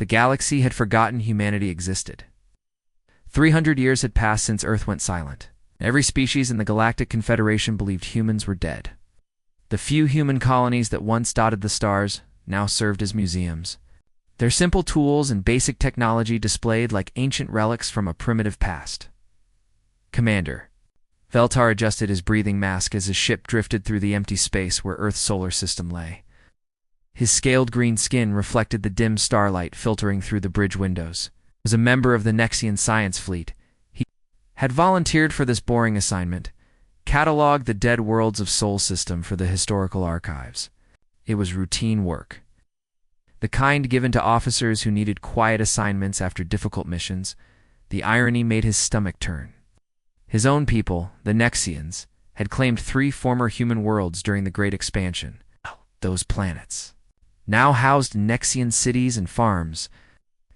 The galaxy had forgotten humanity existed. 300 years had passed since Earth went silent. Every species in the Galactic Confederation believed humans were dead. The few human colonies that once dotted the stars now served as museums. Their simple tools and basic technology displayed like ancient relics from a primitive past. Commander. Veltar adjusted his breathing mask as his ship drifted through the empty space where Earth's solar system lay. His scaled green skin reflected the dim starlight filtering through the bridge windows. As a member of the Nexian science fleet, he had volunteered for this boring assignment, catalog the dead worlds of Sol System for the historical archives. It was routine work. The kind given to officers who needed quiet assignments after difficult missions. The irony made his stomach turn. His own people, the Nexians, had claimed 3 former human worlds during the Great Expansion. Those planets now housed Nexian cities and farms.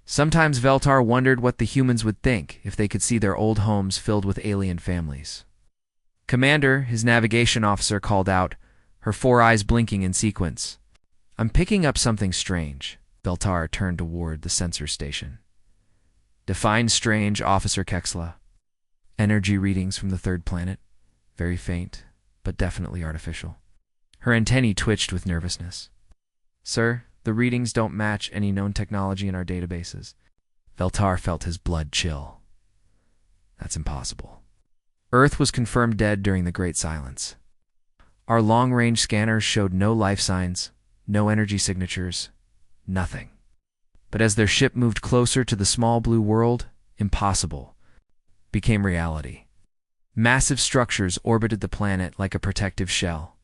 Sometimes Veltar wondered what the humans would think if they could see their old homes filled with alien families. Commander, his navigation officer called out, her 4 eyes blinking in sequence. I'm picking up something strange. Veltar turned toward the sensor station. Define strange, Officer Kexla. Energy readings from the 3rd planet. Very faint, but definitely artificial. Her antennae twitched with nervousness. Sir, the readings don't match any known technology in our databases. Veltar felt his blood chill. That's impossible. Earth was confirmed dead during the Great Silence. Our long-range scanners showed no life signs, no energy signatures, nothing. But as their ship moved closer to the small blue world, impossible became reality. Massive structures orbited the planet like a protective shell.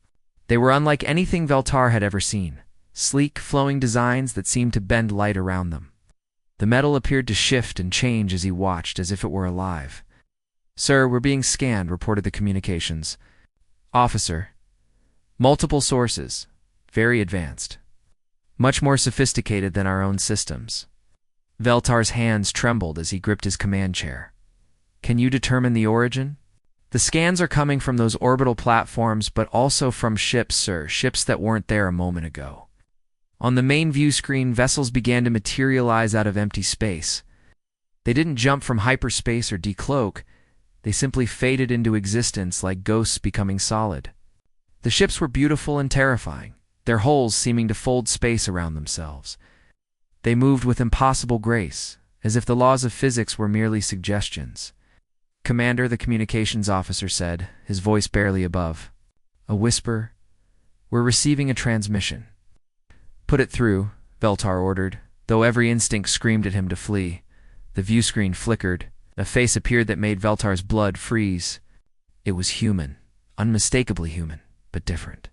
They were unlike anything Veltar had ever seen. Sleek, flowing designs that seemed to bend light around them. The metal appeared to shift and change as he watched, as if it were alive. Sir, we're being scanned, reported the communications. Officer. Multiple sources. Very advanced. Much more sophisticated than our own systems. Veltar's hands trembled as he gripped his command chair. Can you determine the origin? The scans are coming from those orbital platforms, but also from ships, sir, ships that weren't there a moment ago. On the main view screen, vessels began to materialize out of empty space. They didn't jump from hyperspace or decloak. They simply faded into existence like ghosts becoming solid. The ships were beautiful and terrifying, their hulls seeming to fold space around themselves. They moved with impossible grace, as if the laws of physics were merely suggestions. Commander, the communications officer said, his voice barely above. A whisper. We're receiving a transmission. Put it through, Veltar ordered, though every instinct screamed at him to flee. The view screen flickered. A face appeared that made Veltar's blood freeze. It was human, unmistakably human, but different.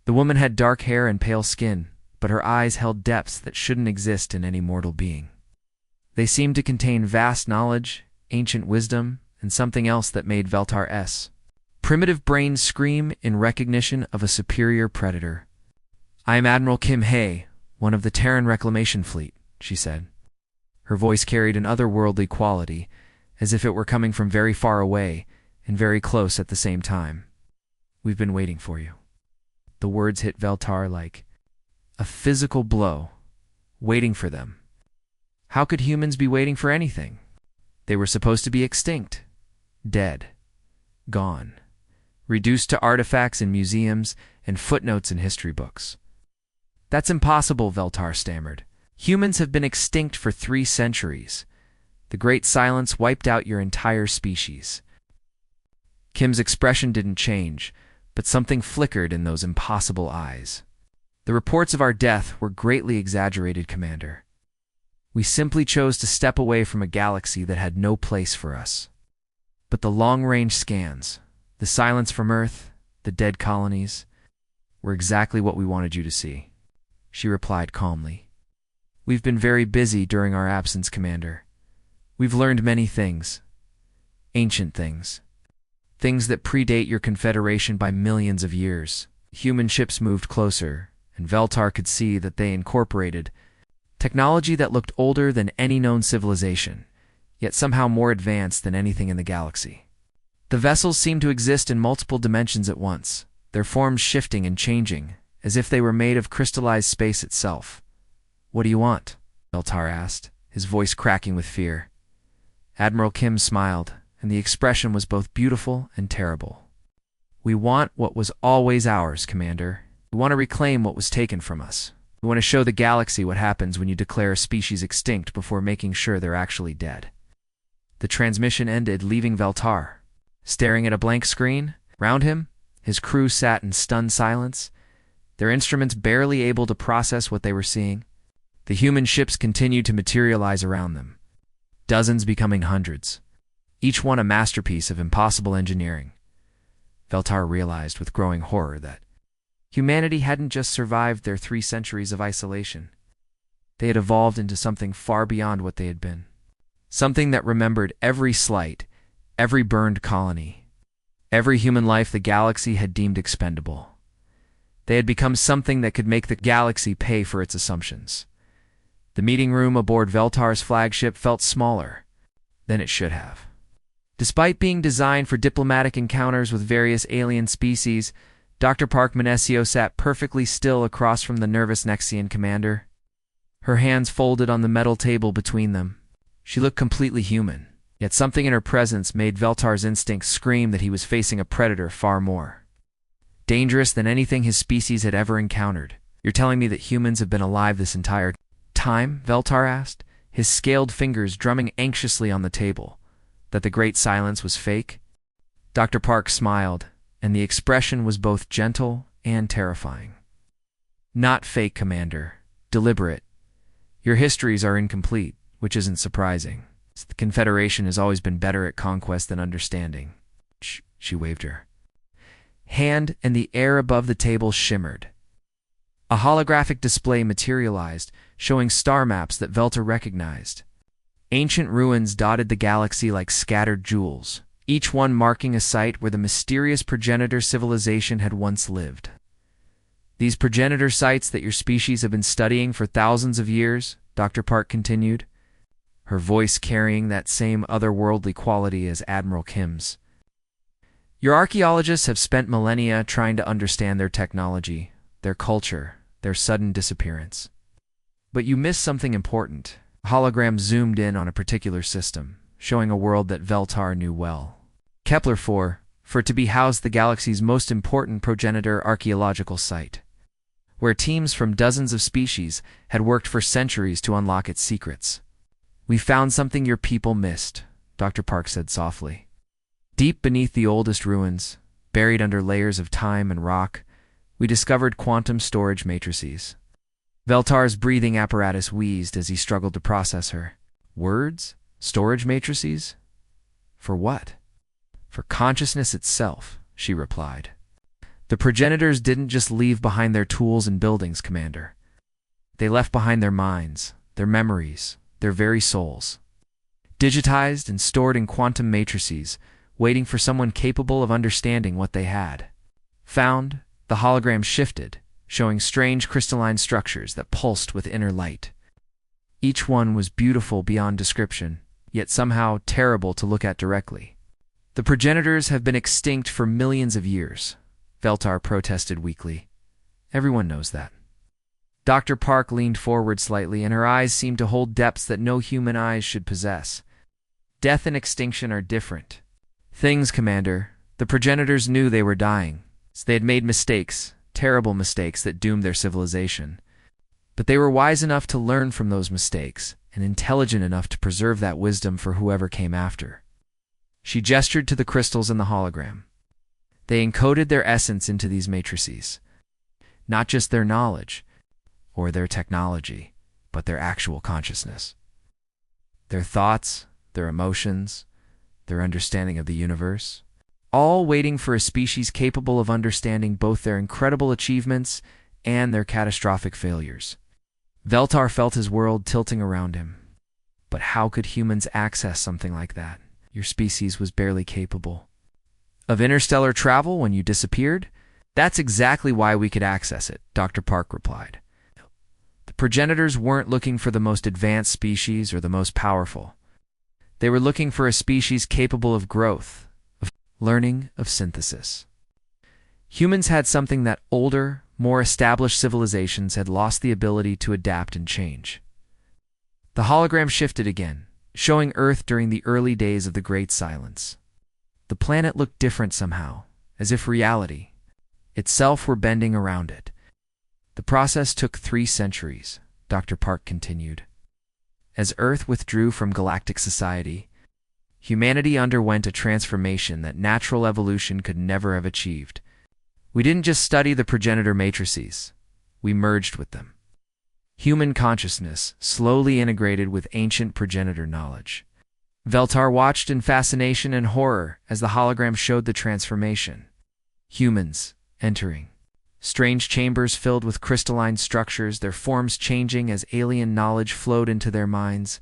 The woman had dark hair and pale skin, but her eyes held depths that shouldn't exist in any mortal being. They seemed to contain vast knowledge, ancient wisdom, and something else that made Veltar's primitive brain scream in recognition of a superior predator. I am Admiral Kim Hay, one of the Terran Reclamation Fleet, she said. Her voice carried an otherworldly quality, as if it were coming from very far away and very close at the same time. We've been waiting for you. The words hit Veltar like a physical blow. Waiting for them. How could humans be waiting for anything? They were supposed to be extinct. Dead. Gone. Reduced to artifacts in museums and footnotes in history books. That's impossible, Veltar stammered. Humans have been extinct for 3 centuries. The Great Silence wiped out your entire species. Kim's expression didn't change, but something flickered in those impossible eyes. The reports of our death were greatly exaggerated, Commander. We simply chose to step away from a galaxy that had no place for us. But the long-range scans, the silence from Earth, the dead colonies, were exactly what we wanted you to see. She replied calmly. We've been very busy during our absence, Commander. We've learned many things. Ancient things. Things that predate your Confederation by millions of years. Human ships moved closer, and Veltar could see that they incorporated technology that looked older than any known civilization, yet somehow more advanced than anything in the galaxy. The vessels seemed to exist in multiple dimensions at once, their forms shifting and changing, as if they were made of crystallized space itself. What do you want? Veltar asked, his voice cracking with fear. Admiral Kim smiled, and the expression was both beautiful and terrible. We want what was always ours, Commander. We want to reclaim what was taken from us. We want to show the galaxy what happens when you declare a species extinct before making sure they're actually dead. The transmission ended, leaving Veltar staring at a blank screen. Round him, his crew sat in stunned silence, their instruments barely able to process what they were seeing. The human ships continued to materialize around them, dozens becoming hundreds, each one a masterpiece of impossible engineering. Veltar realized with growing horror that humanity hadn't just survived their 3 centuries of isolation. They had evolved into something far beyond what they had been. Something that remembered every slight, every burned colony, every human life the galaxy had deemed expendable. They had become something that could make the galaxy pay for its assumptions. The meeting room aboard Veltar's flagship felt smaller than it should have. Despite being designed for diplomatic encounters with various alien species, Dr. Park Manesio sat perfectly still across from the nervous Nexian commander, her hands folded on the metal table between them. She looked completely human, yet something in her presence made Veltar's instincts scream that he was facing a predator far more dangerous than anything his species had ever encountered. You're telling me that humans have been alive this entire time? Veltar asked, his scaled fingers drumming anxiously on the table. That the great silence was fake? Dr. Park smiled, and the expression was both gentle and terrifying. Not fake, Commander. Deliberate. Your histories are incomplete, which isn't surprising. The Confederation has always been better at conquest than understanding. She waved her hand, and the air above the table shimmered. A holographic display materialized, showing star maps that Veltar recognized. Ancient ruins dotted the galaxy like scattered jewels, each one marking a site where the mysterious progenitor civilization had once lived. These progenitor sites that your species have been studying for thousands of years, Dr. Park continued, her voice carrying that same otherworldly quality as Admiral Kim's. Your archaeologists have spent millennia trying to understand their technology, their culture, their sudden disappearance. But you missed something important. A hologram zoomed in on a particular system, showing a world that Veltar knew well. Kepler 4, for it to be housed the galaxy's most important progenitor archaeological site, where teams from dozens of species had worked for centuries to unlock its secrets. We found something your people missed, Dr. Park said softly. Deep beneath the oldest ruins, buried under layers of time and rock, we discovered quantum storage matrices. Veltar's breathing apparatus wheezed as he struggled to process her. Words? Storage matrices? For what? For consciousness itself, she replied. The progenitors didn't just leave behind their tools and buildings, Commander. They left behind their minds, their memories, their very souls. Digitized and stored in quantum matrices, waiting for someone capable of understanding what they had. Found, the hologram shifted, showing strange crystalline structures that pulsed with inner light. Each one was beautiful beyond description, yet somehow terrible to look at directly. The progenitors have been extinct for millions of years, Veltar protested weakly. Everyone knows that. Dr. Park leaned forward slightly, and her eyes seemed to hold depths that no human eyes should possess. Death and extinction are different things, Commander. The progenitors knew they were dying. So they had made mistakes, terrible mistakes that doomed their civilization. But they were wise enough to learn from those mistakes, and intelligent enough to preserve that wisdom for whoever came after. She gestured to the crystals in the hologram. They encoded their essence into these matrices. Not just their knowledge, or their technology, but their actual consciousness. Their thoughts, their emotions, their understanding of the universe, all waiting for a species capable of understanding both their incredible achievements and their catastrophic failures. Veltar felt his world tilting around him. But how could humans access something like that? Your species was barely capable of interstellar travel when you disappeared? That's exactly why we could access it, Dr. Park replied. The progenitors weren't looking for the most advanced species or the most powerful. They were looking for a species capable of growth, of learning, of synthesis. Humans had something that older, more established civilizations had lost the ability to adapt and change. The hologram shifted again, showing Earth during the early days of the Great Silence. The planet looked different somehow, as if reality itself were bending around it. The process took 3 centuries, Dr. Park continued. As Earth withdrew from galactic society, humanity underwent a transformation that natural evolution could never have achieved. We didn't just study the progenitor matrices, we merged with them. Human consciousness slowly integrated with ancient progenitor knowledge. Veltar watched in fascination and horror as the hologram showed the transformation. Humans entering strange chambers filled with crystalline structures, their forms changing as alien knowledge flowed into their minds.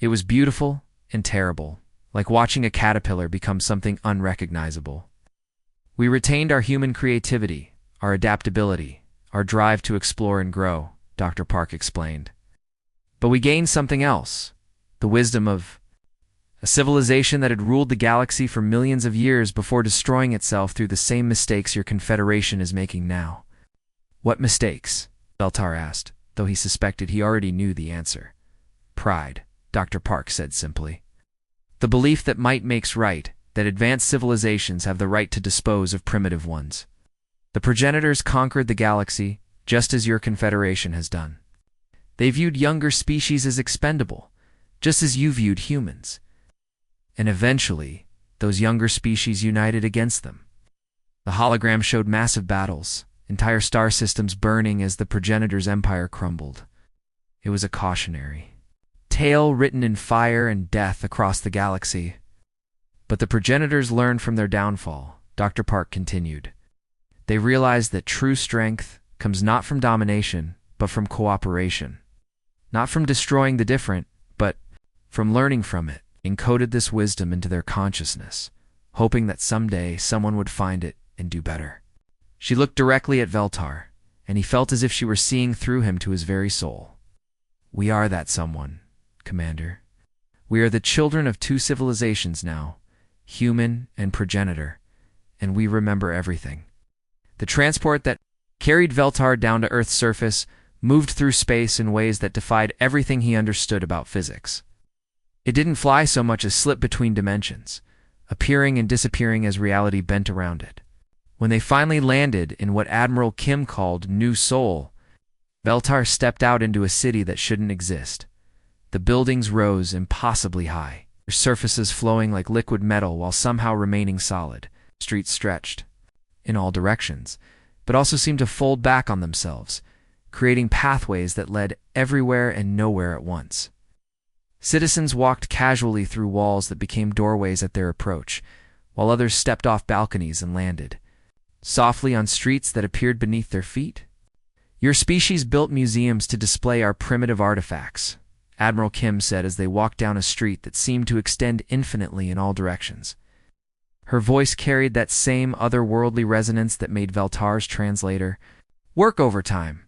It was beautiful and terrible, like watching a caterpillar become something unrecognizable. We retained our human creativity, our adaptability, our drive to explore and grow, Dr. Park explained. But we gained something else, the wisdom of a civilization that had ruled the galaxy for millions of years before destroying itself through the same mistakes your Confederation is making now. What mistakes? Veltar asked, though he suspected he already knew the answer. Pride, Dr. Park said simply. The belief that might makes right, that advanced civilizations have the right to dispose of primitive ones. The progenitors conquered the galaxy, just as your Confederation has done. They viewed younger species as expendable, just as you viewed humans. And eventually, those younger species united against them. The hologram showed massive battles, entire star systems burning as the progenitors' empire crumbled. It was a cautionary tale written in fire and death across the galaxy. But the progenitors learned from their downfall, Dr. Park continued. They realized that true strength comes not from domination, but from cooperation. Not from destroying the different, but from learning from it. Encoded this wisdom into their consciousness, hoping that someday someone would find it and do better. She looked directly at Veltar, and he felt as if she were seeing through him to his very soul. We are that someone, Commander. We are the children of 2 civilizations now, human and progenitor, and we remember everything. The transport that carried Veltar down to Earth's surface moved through space in ways that defied everything he understood about physics. It didn't fly so much as slip between dimensions, appearing and disappearing as reality bent around it. When they finally landed in what Admiral Kim called New Seoul, Veltar stepped out into a city that shouldn't exist. The buildings rose impossibly high, their surfaces flowing like liquid metal while somehow remaining solid. Streets stretched in all directions, but also seemed to fold back on themselves, creating pathways that led everywhere and nowhere at once. Citizens walked casually through walls that became doorways at their approach, while others stepped off balconies and landed softly on streets that appeared beneath their feet. Your species built museums to display our primitive artifacts, Admiral Kim said as they walked down a street that seemed to extend infinitely in all directions. Her voice carried that same otherworldly resonance that made Veltar's translator work overtime.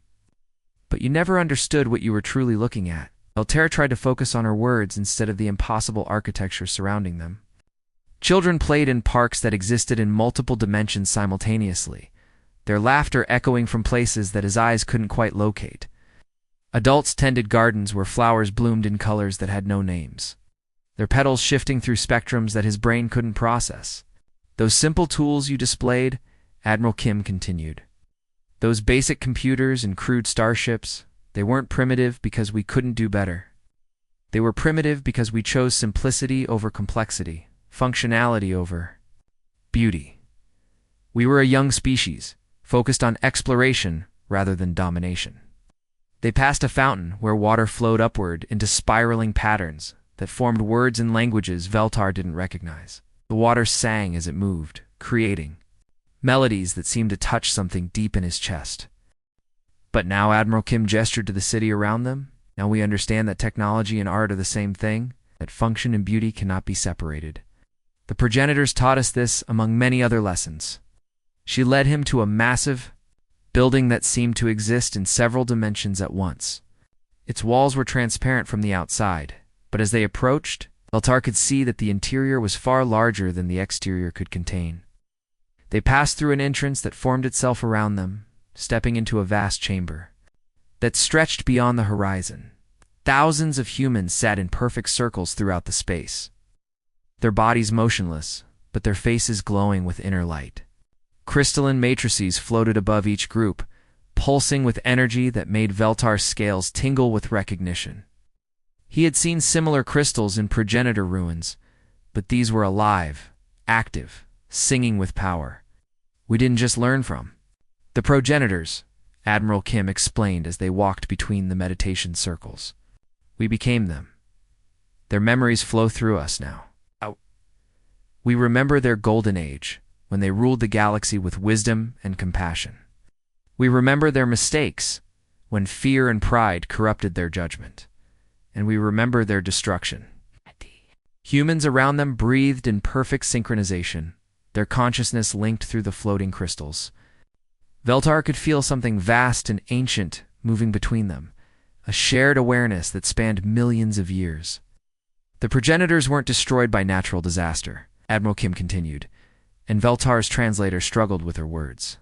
But you never understood what you were truly looking at. Veltar tried to focus on her words instead of the impossible architecture surrounding them. Children played in parks that existed in multiple dimensions simultaneously, their laughter echoing from places that his eyes couldn't quite locate. Adults tended gardens where flowers bloomed in colors that had no names, their petals shifting through spectrums that his brain couldn't process. Those simple tools you displayed, Admiral Kim continued. Those basic computers and crude starships, they weren't primitive because we couldn't do better. They were primitive because we chose simplicity over complexity, functionality over beauty. We were a young species, focused on exploration rather than domination. They passed a fountain where water flowed upward into spiraling patterns that formed words and languages Veltar didn't recognize. The water sang as it moved, creating melodies that seemed to touch something deep in his chest. But now Admiral Kim gestured to the city around them. Now we understand that technology and art are the same thing, that function and beauty cannot be separated. The progenitors taught us this among many other lessons. She led him to a massive building that seemed to exist in several dimensions at once. Its walls were transparent from the outside, but as they approached, Veltar could see that the interior was far larger than the exterior could contain. They passed through an entrance that formed itself around them, stepping into a vast chamber that stretched beyond the horizon. Thousands of humans sat in perfect circles throughout the space, their bodies motionless, but their faces glowing with inner light. Crystalline matrices floated above each group, pulsing with energy that made Veltar's scales tingle with recognition. He had seen similar crystals in progenitor ruins, but these were alive, active, singing with power. We didn't just learn from the progenitors, Admiral Kim explained as they walked between the meditation circles. We became them. Their memories flow through us now. We remember their golden age, when they ruled the galaxy with wisdom and compassion. We remember their mistakes, when fear and pride corrupted their judgment. And we remember their destruction. Humans around them breathed in perfect synchronization, their consciousness linked through the floating crystals. Veltar could feel something vast and ancient moving between them, a shared awareness that spanned millions of years. The progenitors weren't destroyed by natural disaster, Admiral Kim continued, and Veltar's translator struggled with her words,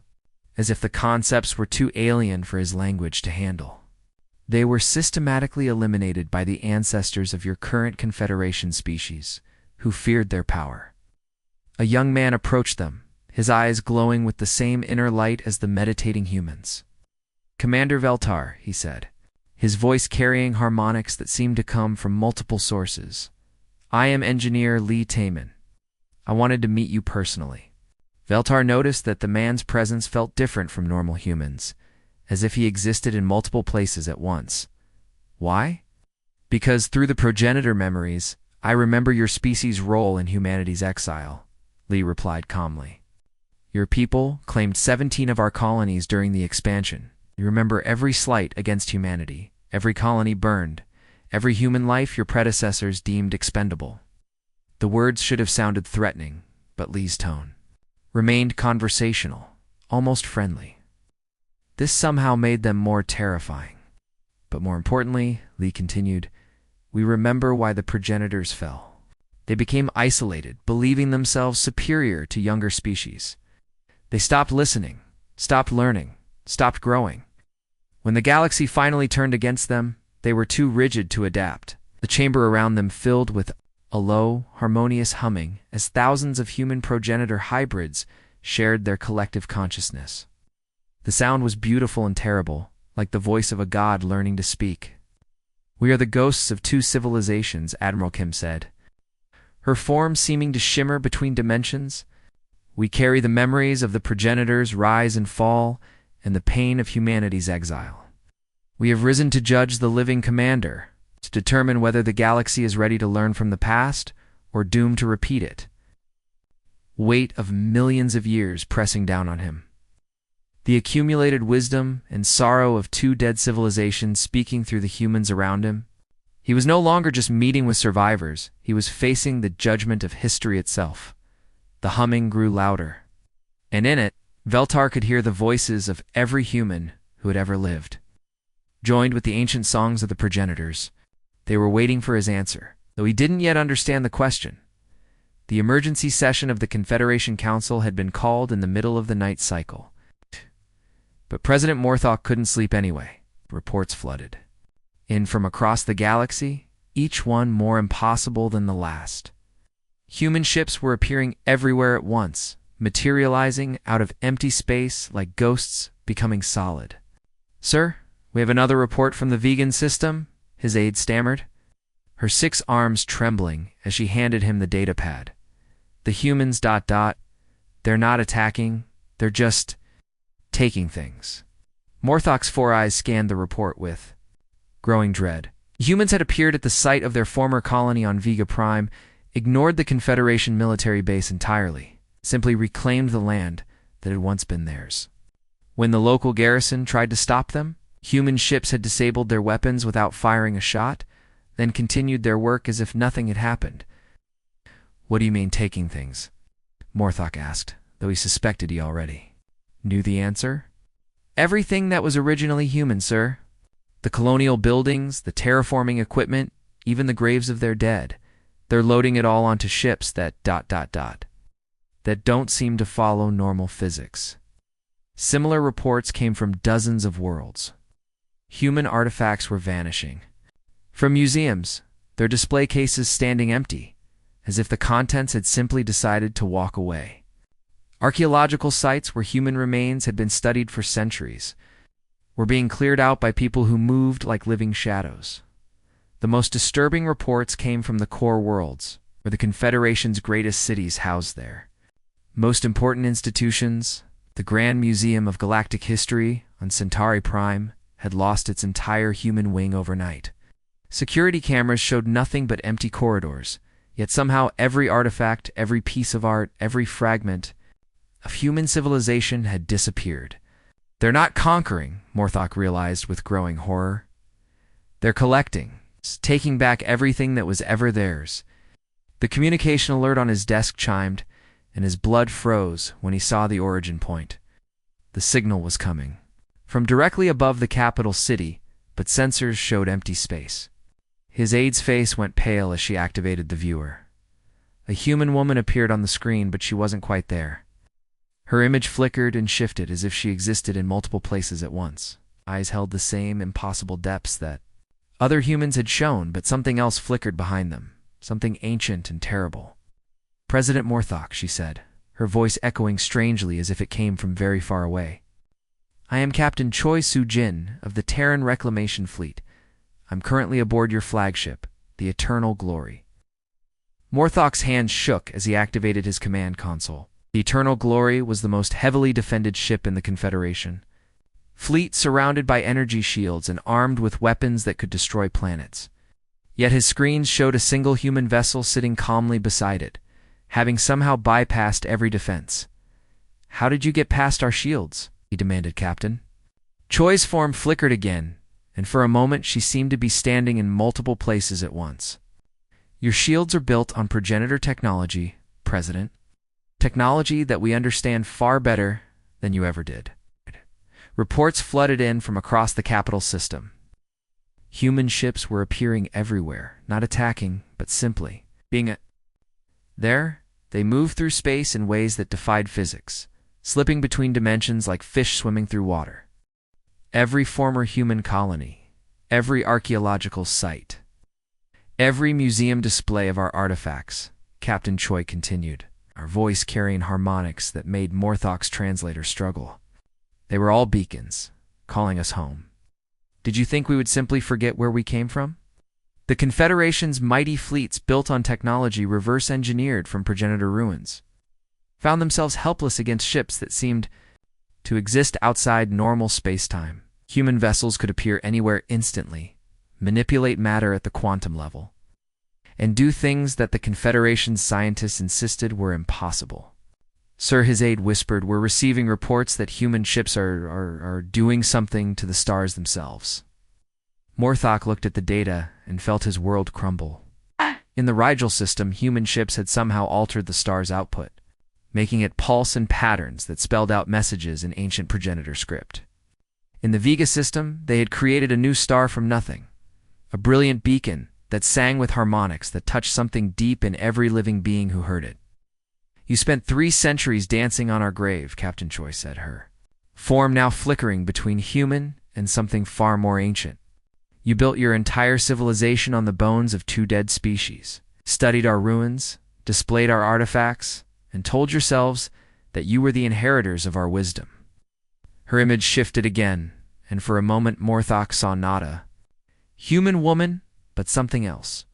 as if the concepts were too alien for his language to handle. They were systematically eliminated by the ancestors of your current Confederation species, who feared their power. A young man approached them, his eyes glowing with the same inner light as the meditating humans. "Commander Veltar," he said, his voice carrying harmonics that seemed to come from multiple sources. "I am Engineer Lee Taman. I wanted to meet you personally." Veltar noticed that the man's presence felt different from normal humans, as if he existed in multiple places at once. "Why?" "Because through the progenitor memories, I remember your species' role in humanity's exile," Lee replied calmly. "Your people claimed 17 of our colonies during the expansion. You remember every slight against humanity, every colony burned, every human life your predecessors deemed expendable." The words should have sounded threatening, but Lee's tone remained conversational, almost friendly. This somehow made them more terrifying. "But more importantly," Lee continued, "we remember why the progenitors fell. They became isolated, believing themselves superior to younger species. They stopped listening, stopped learning, stopped growing. When the galaxy finally turned against them, they were too rigid to adapt. The chamber around them filled with a low, harmonious humming as thousands of human progenitor hybrids shared their collective consciousness. The sound was beautiful and terrible, like the voice of a god learning to speak. "We are the ghosts of two civilizations," Admiral Kim said, her form seeming to shimmer between dimensions. "We carry the memories of the progenitors' rise and fall and the pain of humanity's exile. We have risen to judge the living commander, to determine whether the galaxy is ready to learn from the past or doomed to repeat it." Weight of millions of years pressing down on him. The accumulated wisdom and sorrow of two dead civilizations speaking through the humans around him. He was no longer just meeting with survivors, he was facing the judgment of history itself. The humming grew louder, and in it, Veltar could hear the voices of every human who had ever lived. Joined with the ancient songs of the progenitors, they were waiting for his answer, though he didn't yet understand the question. The emergency session of the Confederation Council had been called in the middle of the night cycle. But President Morthok couldn't sleep anyway. Reports flooded in from across the galaxy, each one more impossible than the last. Human ships were appearing everywhere at once, materializing out of empty space like ghosts becoming solid. "Sir, we have another report from the vegan system," his aide stammered, her 6 arms trembling as she handed him the data pad. "The humans... they're not attacking, they're just taking things." Morthok's 4 eyes scanned the report with growing dread. Humans had appeared at the site of their former colony on Vega Prime, ignored the Confederation military base entirely, simply reclaimed the land that had once been theirs. When the local garrison tried to stop them, human ships had disabled their weapons without firing a shot, then continued their work as if nothing had happened. "What do you mean taking things?" Morthok asked, though he suspected he already knew the answer. "Everything that was originally human, sir. The colonial buildings, the terraforming equipment, even the graves of their dead. They're loading it all onto ships that ... that don't seem to follow normal physics." Similar reports came from dozens of worlds. Human artifacts were vanishing. From museums, their display cases standing empty, as if the contents had simply decided to walk away. Archaeological sites where human remains had been studied for centuries were being cleared out by people who moved like living shadows. The most disturbing reports came from the core worlds, where the Confederation's greatest cities housed there. Most important institutions, the Grand Museum of Galactic History on Centauri Prime, had lost its entire human wing overnight. Security cameras showed nothing but empty corridors, yet somehow every artifact, every piece of art, every fragment of human civilization had disappeared. They're not conquering, Morthok realized with growing horror. They're collecting, taking back everything that was ever theirs. The communication alert on his desk chimed, and his blood froze when he saw the origin point. The signal was coming from directly above the capital city, but sensors showed empty space. His aide's face went pale as she activated the viewer. A human woman appeared on the screen, but she wasn't quite there. Her image flickered and shifted as if she existed in multiple places at once. Eyes held the same impossible depths that other humans had shown, but something else flickered behind them, something ancient and terrible. "President Morthok," she said, her voice echoing strangely as if it came from very far away. "I am Captain Choi Soo-jin of the Terran Reclamation Fleet. I'm currently aboard your flagship, the Eternal Glory." Morthok's hands shook as he activated his command console. The Eternal Glory was the most heavily defended ship in the Confederation. Fleet surrounded by energy shields and armed with weapons that could destroy planets. Yet his screens showed a single human vessel sitting calmly beside it, having somehow bypassed every defense. "How did you get past our shields?" he demanded, Captain. Choi's form flickered again, and for a moment she seemed to be standing in multiple places at once. "Your shields are built on progenitor technology, President. Technology that we understand far better than you ever did." Reports flooded in from across the capital system. Human ships were appearing everywhere, not attacking, but simply being there. They moved through space in ways that defied physics, slipping between dimensions like fish swimming through water. Every former human colony, every archaeological site, every museum display of our artifacts, Captain Choi continued, our voice carrying harmonics that made Morthok's translator struggle. "They were all beacons, calling us home. Did you think we would simply forget where we came from? The Confederation's mighty fleets built on technology reverse-engineered from progenitor ruins found themselves helpless against ships that seemed to exist outside normal space-time. Human vessels could appear anywhere instantly, manipulate matter at the quantum level, and do things that the Confederation's scientists insisted were impossible. Sir," his aide whispered, "we're receiving reports that human ships are doing something to the stars themselves." Morthok looked at the data and felt his world crumble. In the Rigel system, human ships had somehow altered the star's output, making it pulse in patterns that spelled out messages in ancient progenitor script. In the Vega system, they had created a new star from nothing, a brilliant beacon that sang with harmonics that touched something deep in every living being who heard it. "You spent 3 centuries dancing on our grave," Captain Choi said, her form now flickering between human and something far more ancient. "You built your entire civilization on the bones of 2 dead species, studied our ruins, displayed our artifacts, and told yourselves that you were the inheritors of our wisdom." Her image shifted again, and for a moment Morthok saw nada. Human woman, but something else.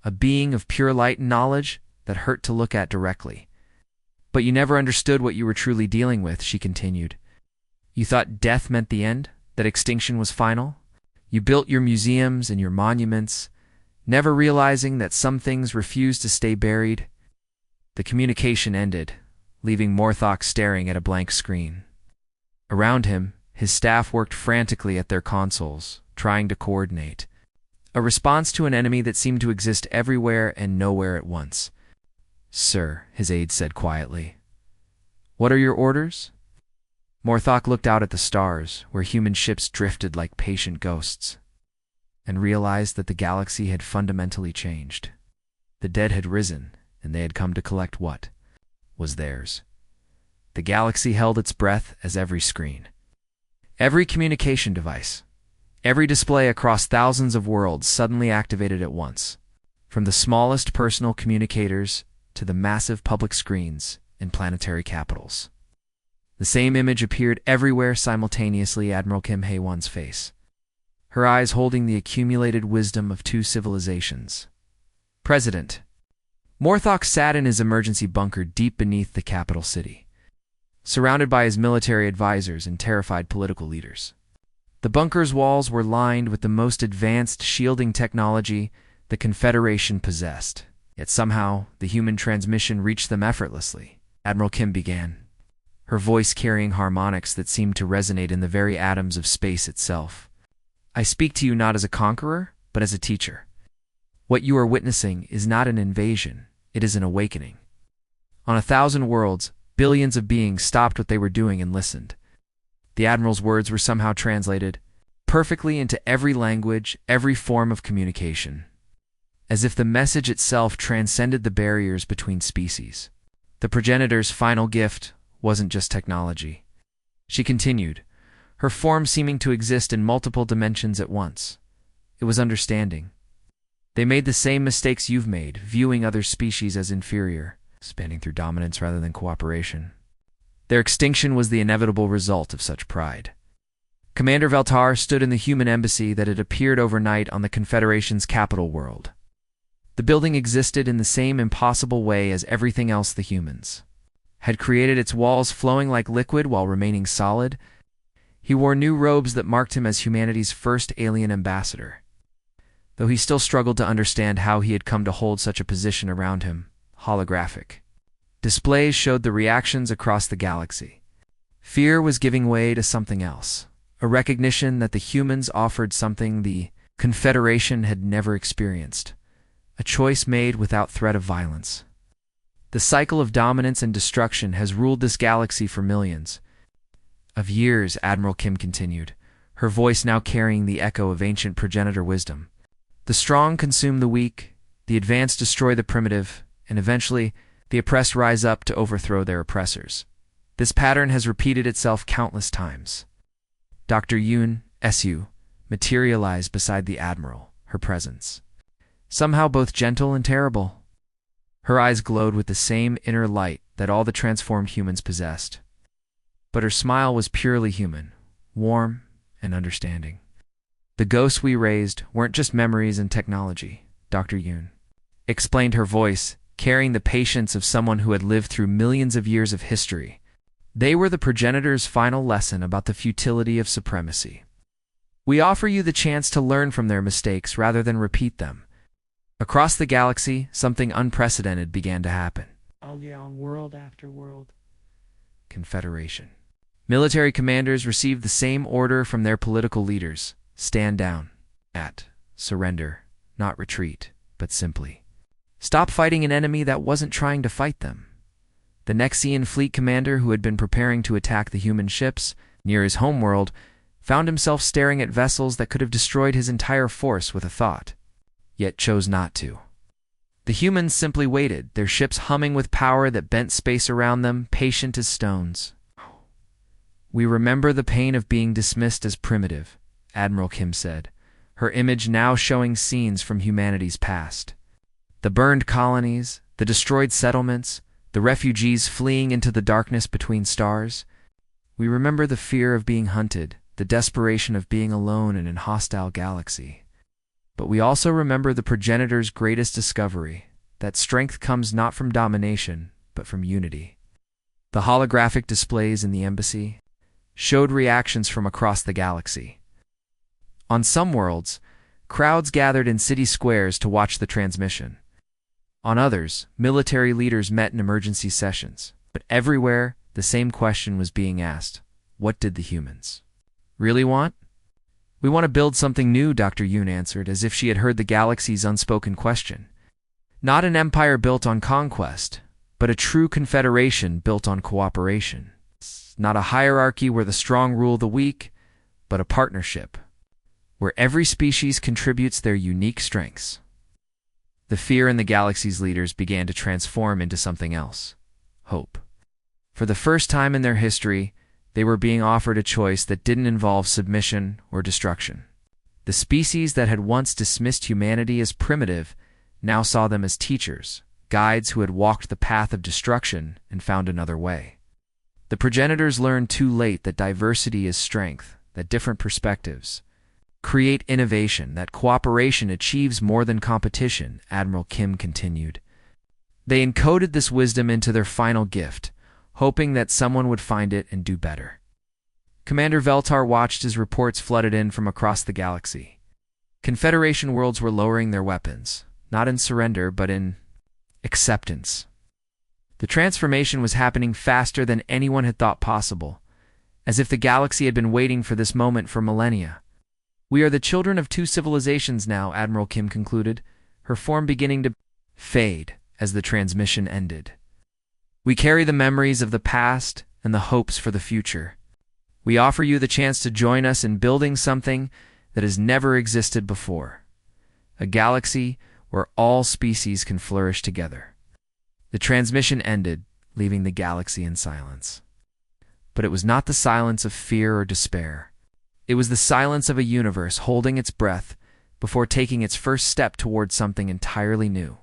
A being of pure light and knowledge that hurt to look at directly. "But you never understood what you were truly dealing with," she continued. "You thought death meant the end, that extinction was final. You built your museums and your monuments, never realizing that some things refuse to stay buried." The communication ended, leaving Morthok staring at a blank screen. Around him, his staff worked frantically at their consoles, trying to coordinate a response to an enemy that seemed to exist everywhere and nowhere at once. "Sir," his aide said quietly. "What are your orders?" Morthok looked out at the stars, where human ships drifted like patient ghosts, and realized that the galaxy had fundamentally changed. The dead had risen, and they had come to collect what was theirs. The galaxy held its breath as every screen, every communication device, Every display across thousands of worlds suddenly activated at once, from the smallest personal communicators to the massive public screens in planetary capitals. The same image appeared everywhere simultaneously: Admiral Kim Hae-won's face, her eyes holding the accumulated wisdom of two civilizations. President Morthok sat in his emergency bunker deep beneath the capital city, surrounded by his military advisors and terrified political leaders. The bunker's walls were lined with the most advanced shielding technology the Confederation possessed, yet somehow the human transmission reached them effortlessly. Admiral Kim began, her voice carrying harmonics that seemed to resonate in the very atoms of space itself. I speak to you not as a conqueror, but as a teacher. What you are witnessing is not an invasion, it is an awakening. On 1,000 worlds, billions of beings stopped what they were doing and listened. The Admiral's words were somehow translated perfectly into every language, every form of communication, as if the message itself transcended the barriers between species. The progenitor's final gift wasn't just technology. She continued, her form seeming to exist in multiple dimensions at once. It was understanding. They made the same mistakes you've made, viewing other species as inferior, spanning through dominance rather than cooperation. Their extinction was the inevitable result of such pride. Commander Veltar stood in the human embassy that had appeared overnight on the Confederation's capital world. The building existed in the same impossible way as everything else the humans had created, its walls flowing like liquid while remaining solid. He wore new robes that marked him as humanity's first alien ambassador, though he still struggled to understand how he had come to hold such a position. Around him, holographic displays showed the reactions across the galaxy. Fear was giving way to something else, a recognition that the humans offered something the Confederation had never experienced, a choice made without threat of violence. The cycle of dominance and destruction has ruled this galaxy for millions of years, Admiral Kim continued, her voice now carrying the echo of ancient progenitor wisdom. The strong consume the weak, the advanced destroy the primitive, and eventually the oppressed rise up to overthrow their oppressors. This pattern has repeated itself countless times. Dr. Yoon, SU, materialized beside the Admiral, her presence somehow both gentle and terrible. Her eyes glowed with the same inner light that all the transformed humans possessed. But her smile was purely human, warm and understanding. The ghosts we raised weren't just memories and technology, Dr. Yoon explained, her voice carrying the patience of someone who had lived through millions of years of history. They were the progenitor's final lesson about the futility of supremacy. We offer you the chance to learn from their mistakes rather than repeat them. Across the galaxy, something unprecedented began to happen. On world after world. Confederation. Military commanders received the same order from their political leaders: stand down. Surrender, not retreat, but simply stop fighting an enemy that wasn't trying to fight them. The Nexian fleet commander, who had been preparing to attack the human ships near his homeworld, found himself staring at vessels that could have destroyed his entire force with a thought, yet chose not to. The humans simply waited, their ships humming with power that bent space around them, patient as stones. We remember the pain of being dismissed as primitive, Admiral Kim said, her image now showing scenes from humanity's past. The burned colonies, the destroyed settlements, the refugees fleeing into the darkness between stars. We remember the fear of being hunted, the desperation of being alone in a hostile galaxy. But we also remember the progenitor's greatest discovery, that strength comes not from domination, but from unity. The holographic displays in the embassy showed reactions from across the galaxy. On some worlds, crowds gathered in city squares to watch the transmission. On others, military leaders met in emergency sessions. But everywhere, the same question was being asked: what did the humans really want? We want to build something new, Dr. Yoon answered, as if she had heard the galaxy's unspoken question. Not an empire built on conquest, but a true confederation built on cooperation. Not a hierarchy where the strong rule the weak, but a partnership where every species contributes their unique strengths. The fear in the galaxy's leaders began to transform into something else: hope. For the first time in their history, they were being offered a choice that didn't involve submission or destruction. The species that had once dismissed humanity as primitive now saw them as teachers, guides who had walked the path of destruction and found another way. The progenitors learned too late that diversity is strength, that different perspectives create innovation, that cooperation achieves more than competition, Admiral Kim continued. They encoded this wisdom into their final gift, hoping that someone would find it and do better. Commander Veltar watched as reports flooded in from across the galaxy. Confederation worlds were lowering their weapons, not in surrender, but in acceptance. The transformation was happening faster than anyone had thought possible, as if the galaxy had been waiting for this moment for millennia. We are the children of two civilizations now, Admiral Kim concluded, her form beginning to fade as the transmission ended. We carry the memories of the past and the hopes for the future. We offer you the chance to join us in building something that has never existed before, a galaxy where all species can flourish together. The transmission ended, leaving the galaxy in silence. But it was not the silence of fear or despair. It was the silence of a universe holding its breath before taking its first step toward something entirely new.